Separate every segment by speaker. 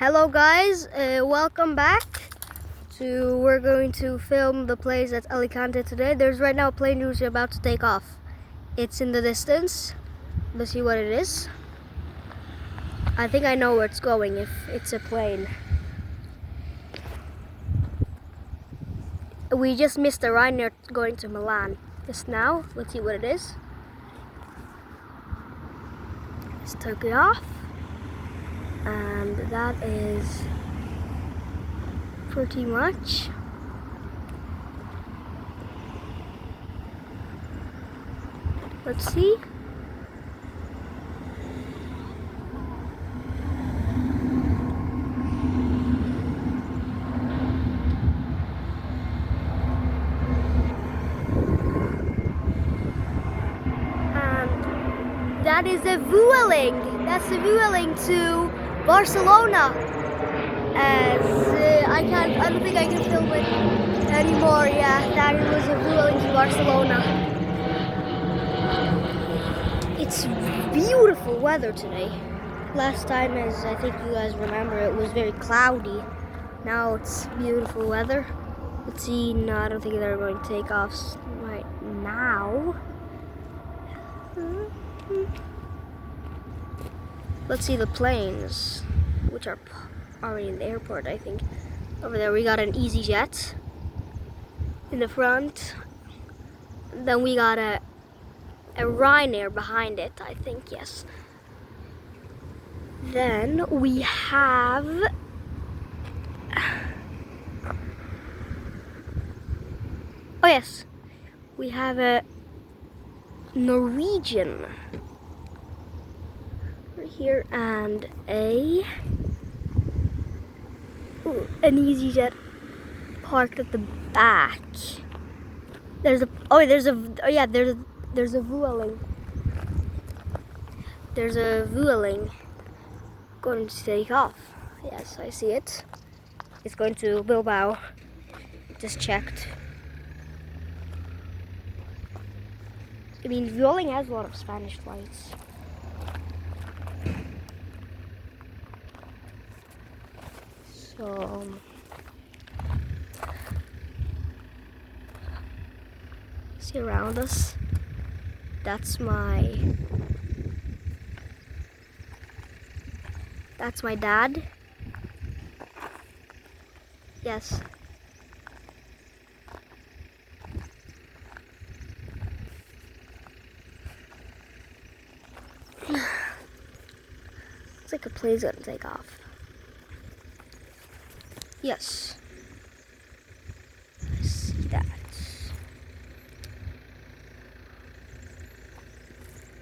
Speaker 1: Hello guys, welcome back to, we're going to film the place at Alicante today. There's right now a plane who's about to take off. It's in the distance. Let's see what it is. I think I know where it's going if it's a plane. We just missed a Ryanair going to Milan just now. Let's see what it is. Let's take it off. And that is pretty much. Let's see. And that is a Vueling. That's a Vueling to Barcelona. As I don't think I can film it anymore. Yeah, that was a Vueling to Barcelona. It's beautiful weather today. Last time, as I think you guys remember, it was very cloudy. Now it's beautiful weather. Let's see. No, I don't think they're going to take off right now. Let's see the planes, which are already in the airport, I think. Over there we got an EasyJet in the front. Then we got a Ryanair behind it, I think, yes. Then we have oh yes, we have a Norwegian right here and an EasyJet parked at the back. There's a Vueling. There's a Vueling going to take off. Yes, I see it. It's going to Bilbao. Just checked. I mean, Vueling has a lot of Spanish flights. So see around us. That's my dad. Yes. Looks like a plane's gonna take off. Yes. I see that.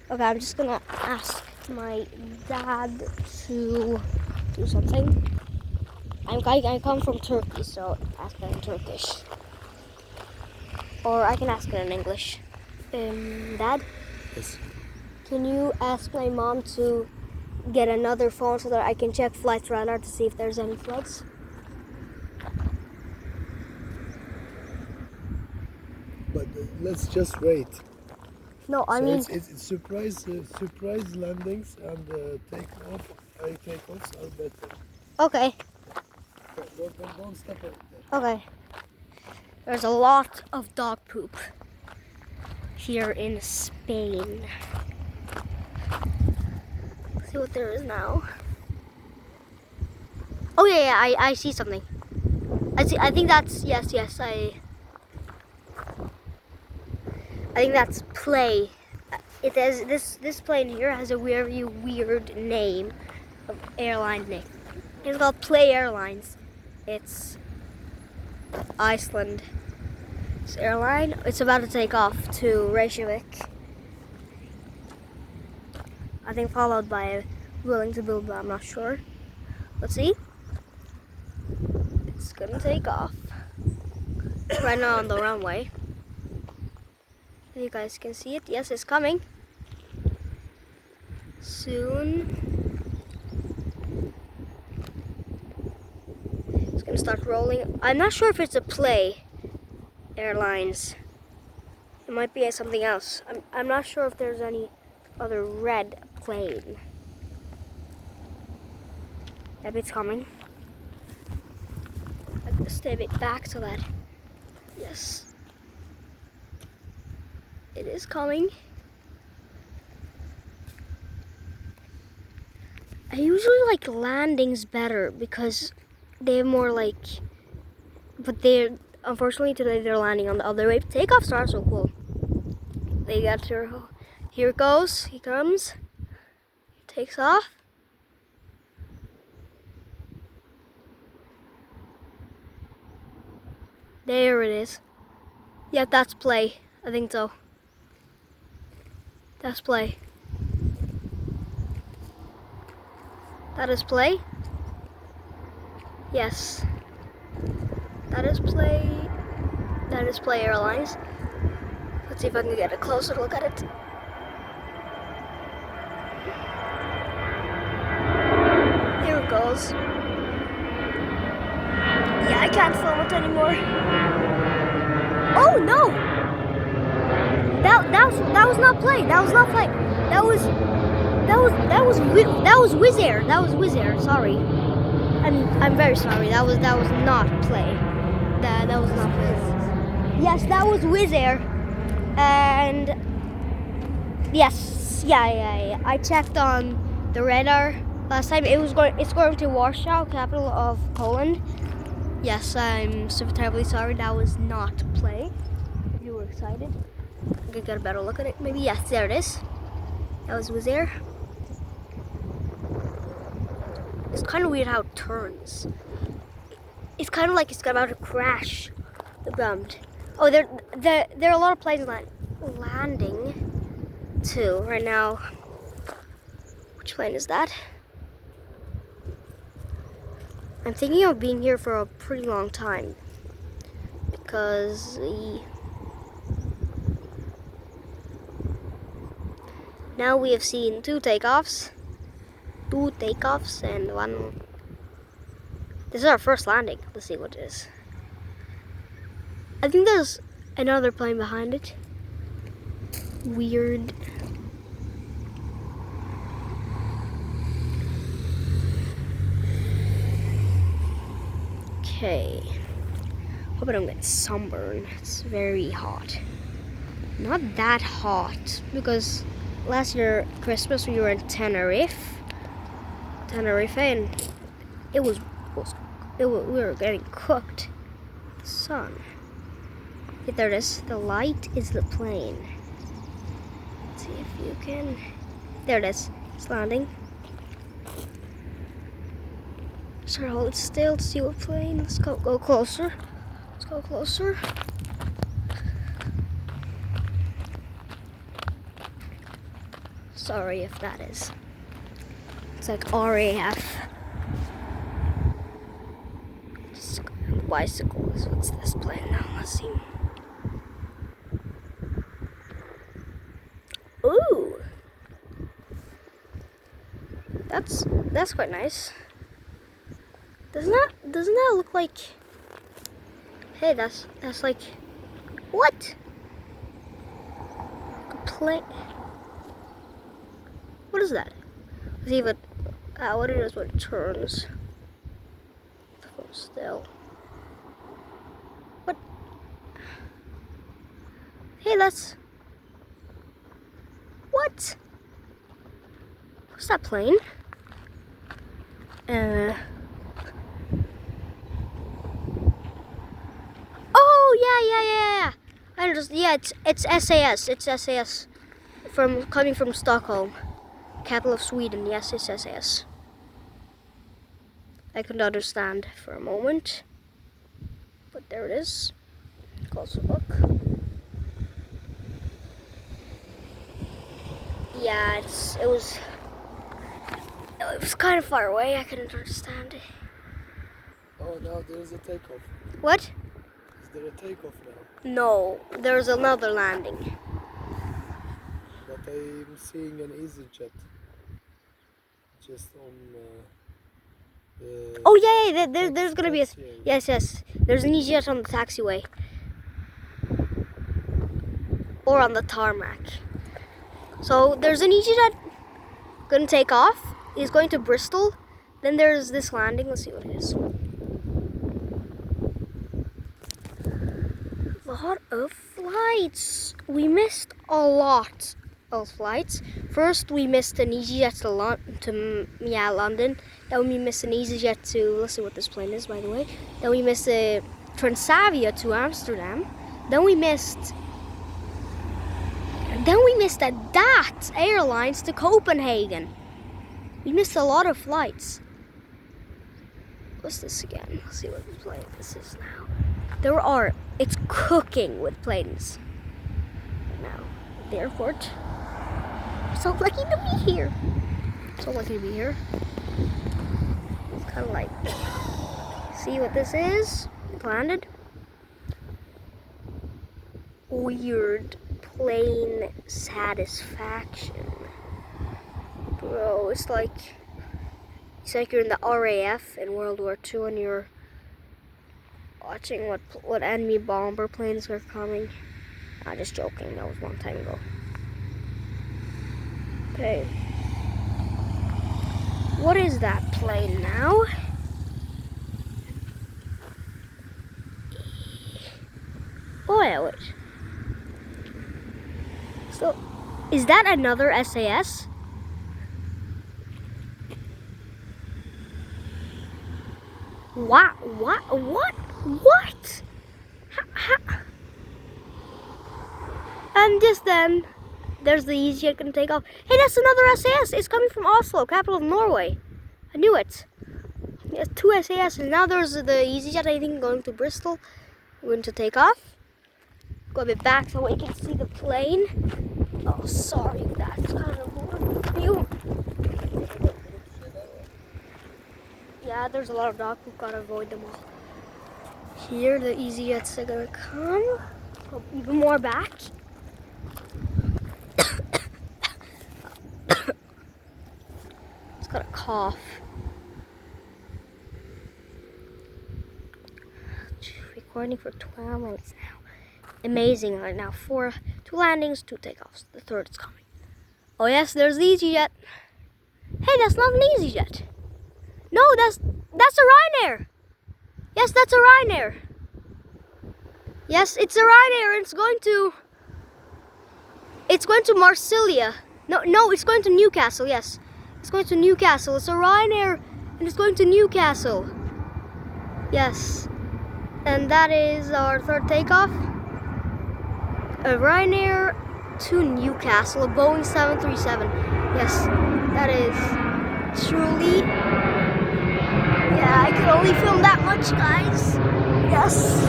Speaker 1: Okay, I'm just gonna ask my dad to do something. I come from Turkey, so ask it in Turkish. Or I can ask it in English. Dad?
Speaker 2: Yes.
Speaker 1: Can you ask my mom to get another phone so that I can check Flights Radar to see if there's any flights?
Speaker 2: But let's just wait.
Speaker 1: No, I mean
Speaker 2: it's surprise landings and takeoffs are better.
Speaker 1: okay.
Speaker 2: Don't stop it.
Speaker 1: Okay. There's a lot of dog poop here in Spain. Let's see what there is now. Oh yeah, I see something. I think that's yes. I think that's Play. It has this plane here has a very weird name of airline name. It's called Play Airlines. It's Iceland. This airline. It's about to take off to Reykjavik. I think followed by a Vueling to Bilbao. I'm not sure. Let's see. It's gonna take off. It's right now on the runway. You guys can see it. Yes, it's coming soon. It's gonna start rolling. I'm not sure if it's a Play Airlines. It might be something else. I'm not sure if there's any other red plane. That bit's coming. I'm gonna stay a bit back so that, yes, it is coming. I usually like landings better because they're more like, but they're, unfortunately today they're landing on the other way. Takeoffs are so cool. They got their, here it goes, he comes, takes off. There it is. Yep, that's play. I think so. That's play. That is play. Yes. That is play. That is Play Airlines. Let's see if I can get a closer look at it. Here it goes. Yeah, I can't film it anymore. Oh no! That was not play. That was not play. That was Wizz Air. That was Wizz Air. Sorry. I'm very sorry. That was not play. That was not play. Yes, that was Wizz Air. And yes, yeah. I checked on the radar last time. It's going to Warsaw, capital of Poland. Yes, I'm so terribly sorry. That was not play. If you were excited, I could get a better look at it. Maybe yes, there it is. That was there. It's kind of weird how it turns. It's kind of like it's about to crash the ground. Oh, there are a lot of planes landing too right now. Which plane is that? I'm thinking of being here for a pretty long time because now we have seen two takeoffs and one. This is our first landing. Let's see what it is. I think there's another plane behind it. Weird. Okay. Hope I don't get sunburn. It's very hot. Not that hot because last year Christmas we were in Tenerife, and we were getting cooked. Sun. Okay, there it is. The light is the plane. Let's see if you can. There it is. It's landing. Sorry, hold it still to see what plane. Let's go closer. Let's go closer. Sorry if that is. It's like RAF. Bicycles. What's this plane now? Let's see. Ooh, that's quite nice. Doesn't that look like? Hey, that's like what? A plane. What is that? Let's see if it. What it is when it turns. Still. What? Hey, that's. What? What's that plane? Oh yeah. I just it's SAS. It's SAS coming from Stockholm, capital of Sweden. Yes, it's SAS. I couldn't understand for a moment, but there it is. Closer look. Yeah, it was kind of far away. I couldn't understand it.
Speaker 2: Oh, now there's a takeoff.
Speaker 1: What?
Speaker 2: Is there a takeoff now?
Speaker 1: No, there's another landing.
Speaker 2: But I'm seeing an EasyJet just on.
Speaker 1: Oh yeah, there's gonna be a yes. There's an EasyJet on the taxiway or on the tarmac. So there's an EasyJet gonna take off. He's going to Bristol, Then there's this landing. Let's see what it is. A lot of flights. We missed a lot of flights. First, we missed an EasyJet to London. Then we missed an EasyJet to, let's see what this plane is, by the way. Then we missed a Transavia to Amsterdam. Then we missed a DAT Airlines to Copenhagen. We missed a lot of flights. What's this again? Let's see what plane this is now. It's cooking with planes. Now, the airport. I'm so lucky to be here. So lucky to be here. It's kind of like, see what this is? It landed. Weird plane satisfaction. Bro, it's like you're in the RAF in World War II and you're watching what enemy bomber planes were coming. Not just joking, that was a long time ago. Okay. What is that plane now? Oh yeah, wait. So, is that another SAS? What? And just then, there's the EasyJet gonna take off. Hey, that's another SAS. It's coming from Oslo, capital of Norway. I knew it. There's 2 SAS, and now there's the EasyJet, I think, going to Bristol. We're going to take off. Go a bit back so we can see the plane. Oh, sorry, that's kind of a view. Yeah, there's a lot of dog poop, gotta avoid them all. Here, the EasyJets are gonna come. Oh, even more back. It's got a cough. Recording for 12 minutes now. Amazing right now. 2 landings, 2 takeoffs. The 3rd is coming. Oh yes, there's the EasyJet. Hey, that's not an EasyJet. No, that's a Ryanair. Yes, that's a Ryanair. Yes, it's a Ryanair and it's going to Marsilia. No, it's going to Newcastle, yes. It's going to Newcastle. It's a Ryanair and it's going to Newcastle. Yes. And that is our 3rd takeoff. A Ryanair to Newcastle, a Boeing 737. Yes, that is truly. Yeah, I could only film that much, guys. Yes.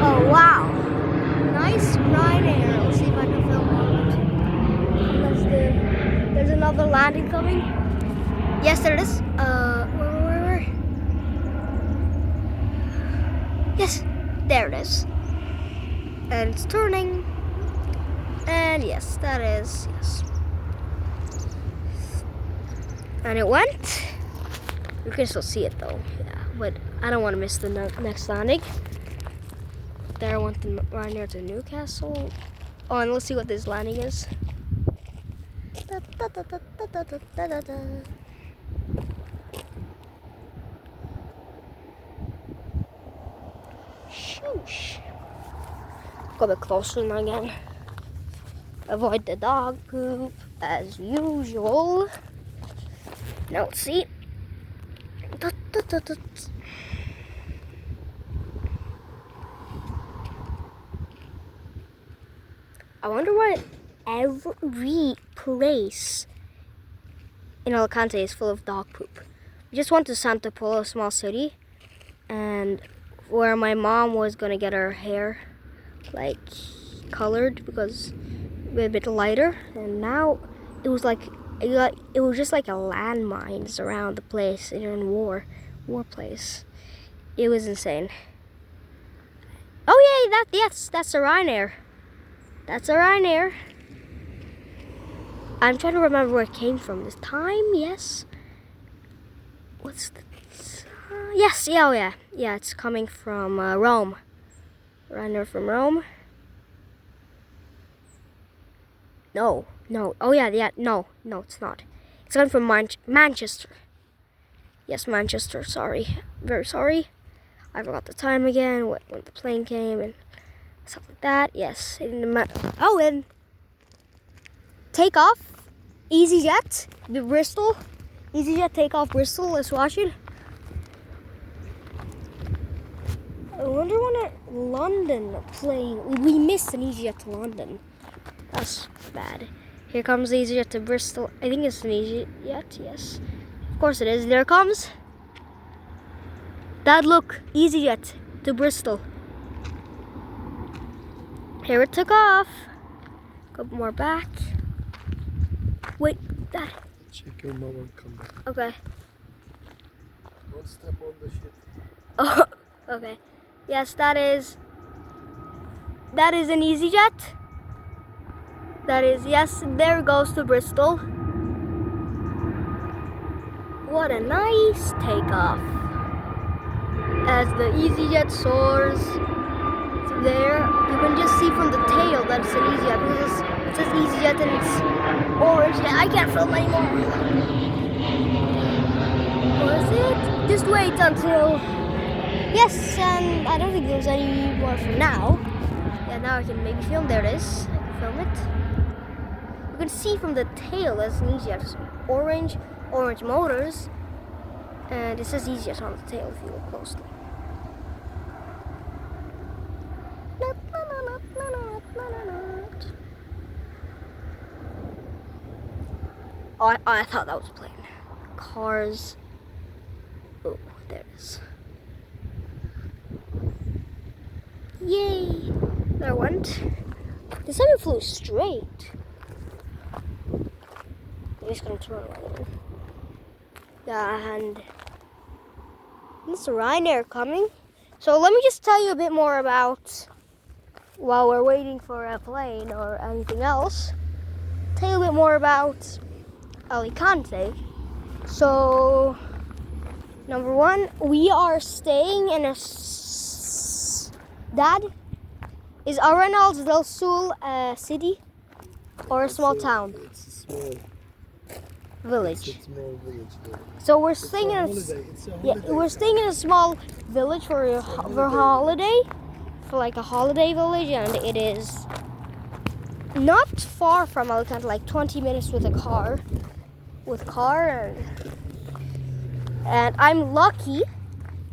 Speaker 1: Oh, wow. Nice Ryanair. Let's see if I can film more. There's another landing coming. Yes, there it is. Where? Yes, there it is. And it's turning. And yes, that is, yes. And it went. You can still see it though. Yeah, but I don't want to miss the next landing. There I went right near to Newcastle. Oh, and let's see what this landing is. Shoosh. Go a bit closer now again. Avoid the dog poop as usual. Now let's see. I wonder why every place in Alicante is full of dog poop. We just went to Santa Pola, a small city, and where my mom was gonna get her hair like colored because a bit lighter, and now it was like it was just like a landmines around the place in a war place. It was insane. Oh yeah, that's a Ryanair. That's a Ryanair. I'm trying to remember where it came from this time. Yes. What's this? Yes. Yeah. Oh yeah. Yeah. It's coming from Rome. Ryanair from Rome. No. Oh yeah. No. It's not. It's coming from Manchester. Yes, Manchester. Sorry, very sorry. I forgot the time again. When the plane came and stuff like that. Yes, and takeoff. EasyJet, the Bristol. EasyJet takeoff Bristol. Let's watch it. I wonder when London playing. We missed an EasyJet to London. That's bad. Here comes the EasyJet to Bristol. I think it's an EasyJet. Yes, of course it is. There it comes. Dad, look, EasyJet to Bristol. Here it took off. Couple more back. Wait, Dad.
Speaker 2: Check your mama come back.
Speaker 1: Okay.
Speaker 2: Don't step on the shit.
Speaker 1: Oh, okay. Yes, that is an EasyJet. That is, yes, there it goes to Bristol. What a nice takeoff. As the EasyJet soars there, you can just see from the tail that it's an EasyJet because it says EasyJet and it's orange. Yeah, I can't film anymore. Was it? Just wait until. Yes, and I don't think there's any more for now. Yeah, now I can maybe film. There it is. I can film it. You can see from the tail that's an EasyJet. It's orange motors. And it says EasyJet on the tail if you look closely. Oh, I thought that was a plane. Cars. Oh, there it is. Yay! There it went. This time it flew straight. I'm just gonna turn around. And it's Ryanair coming. So let me just tell you a bit more about, while we're waiting for a plane or anything else, tell you a bit more about Alicante. So, number one, we are staying in a Dad, is Arenals del Sul a city or a small town?
Speaker 2: It's a small
Speaker 1: Village.
Speaker 2: It's a small village there.
Speaker 1: So we're
Speaker 2: It's
Speaker 1: staying in a
Speaker 2: holiday.
Speaker 1: we're staying in a small village for a holiday, for like a holiday village, and it is not far from Alicante, like 20 minutes with a car. And I'm lucky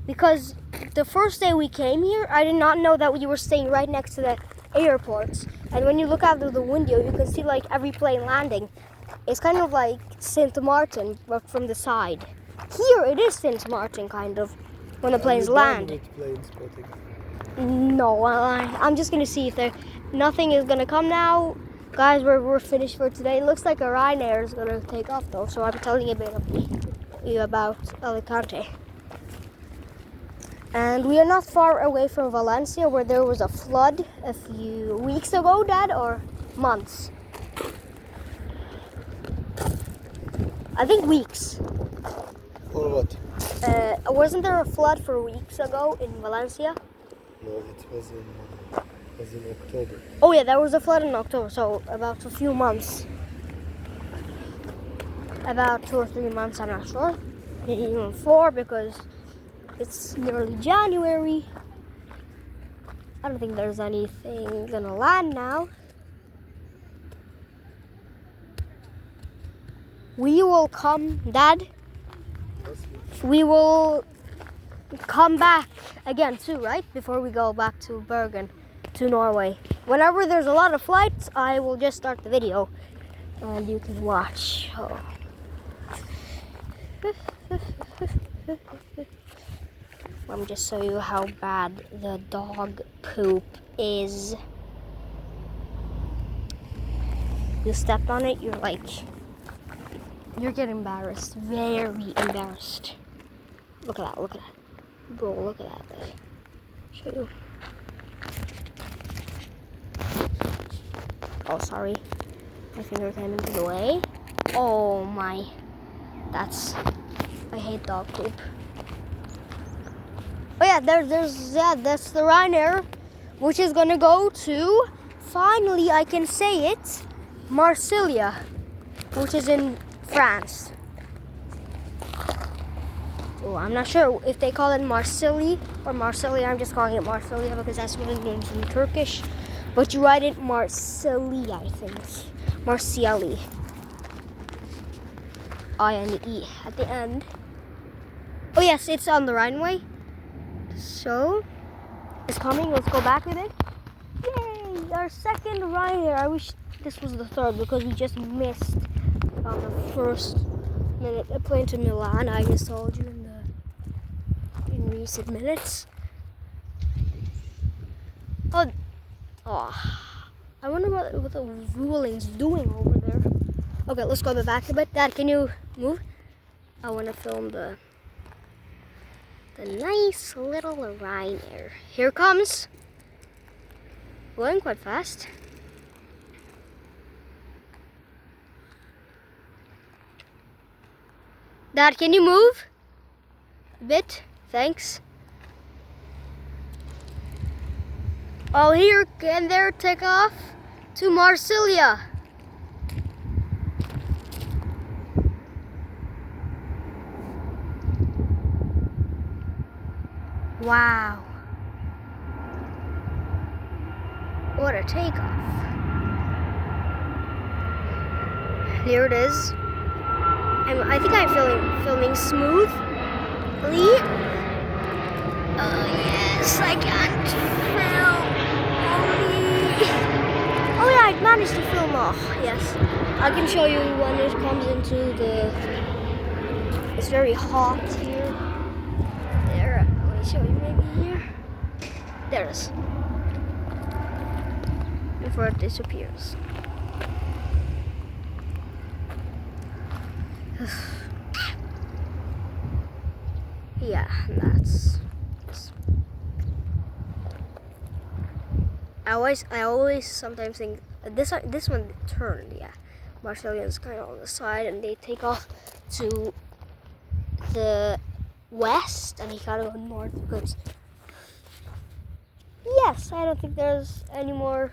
Speaker 1: because the first day we came here, I did not know that we were staying right next to the airport. And when you look out of the window, you can see like every plane landing. It's kind of like St. Martin, but from the side. Here it is St. Martin, kind of, when the planes land. No, I'm just gonna see if nothing is gonna come now. Guys, we're finished for today. It looks like a Ryanair is gonna take off though, so I'm telling you a bit about Alicante. And we are not far away from Valencia, where there was a flood a few weeks ago, Dad, or months? I think weeks.
Speaker 2: Or what?
Speaker 1: Wasn't there a flood for weeks ago in Valencia?
Speaker 2: No, it was in October.
Speaker 1: Oh yeah, there was a flood in October, so about a few months. About 2 or 3 months, I'm not sure. Maybe even 4 because it's nearly January. I don't think there's anything gonna land now. We will come, Dad. We will come back again too, right? Before we go back to Bergen, to Norway. Whenever there's a lot of flights, I will just start the video and you can watch. Oh. Let me just show you how bad the dog poop is. You stepped on it, you're getting embarrassed, very embarrassed. Look at that, Bro, look at that. Show you. Oh, sorry. My finger came into the way. Oh my. I hate dog poop. Oh yeah, that's the Ryanair, which is gonna go to, finally I can say it, Marsilia, which is in France. Oh, I'm not sure if they call it Marsilli or Marsilli. I'm just calling it Marsilli because that's what it means in Turkish. But you write it Marsilli, I think. Marsilli. I-N-E at the end. Oh yes, it's on the runway. So, it's coming. Let's go back with it. Yay! Our second rider. I wish this was the third because we just missed on the first minute a plane to Milan. I just told you in recent minutes. Oh, I wonder what the ruling's doing over there. Okay, let's go back a bit. Dad, can you move? I want to film the nice little Ryanair. Here comes. Going quite fast. Dad, can you move a bit? Thanks. Oh, here and there, take off to Marsilia. Wow. What a takeoff. Here it is. I think I'm filming smoothly. Yes, I can't film. Oh yeah, I managed to film. Oh, yes. I can show you when it comes into the... It's very hot here. There, let me show you maybe here. There it is. Before it disappears. Yeah, that's. I always sometimes think this one turned. Yeah, Marseillians kind of on the side, and they take off to the west, and he kind of go north because. Yes, I don't think there's any more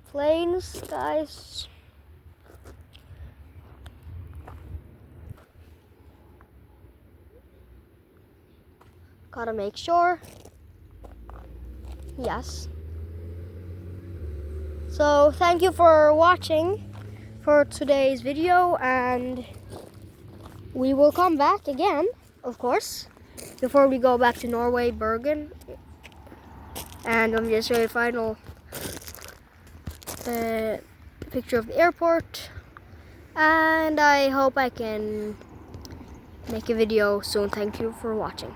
Speaker 1: planes, guys. Gotta make sure. Yes. So thank you for watching for today's video, and we will come back again, of course, before we go back to Norway, Bergen. And I'm just showing a final picture of the airport, and I hope I can make a video soon. Thank you for watching.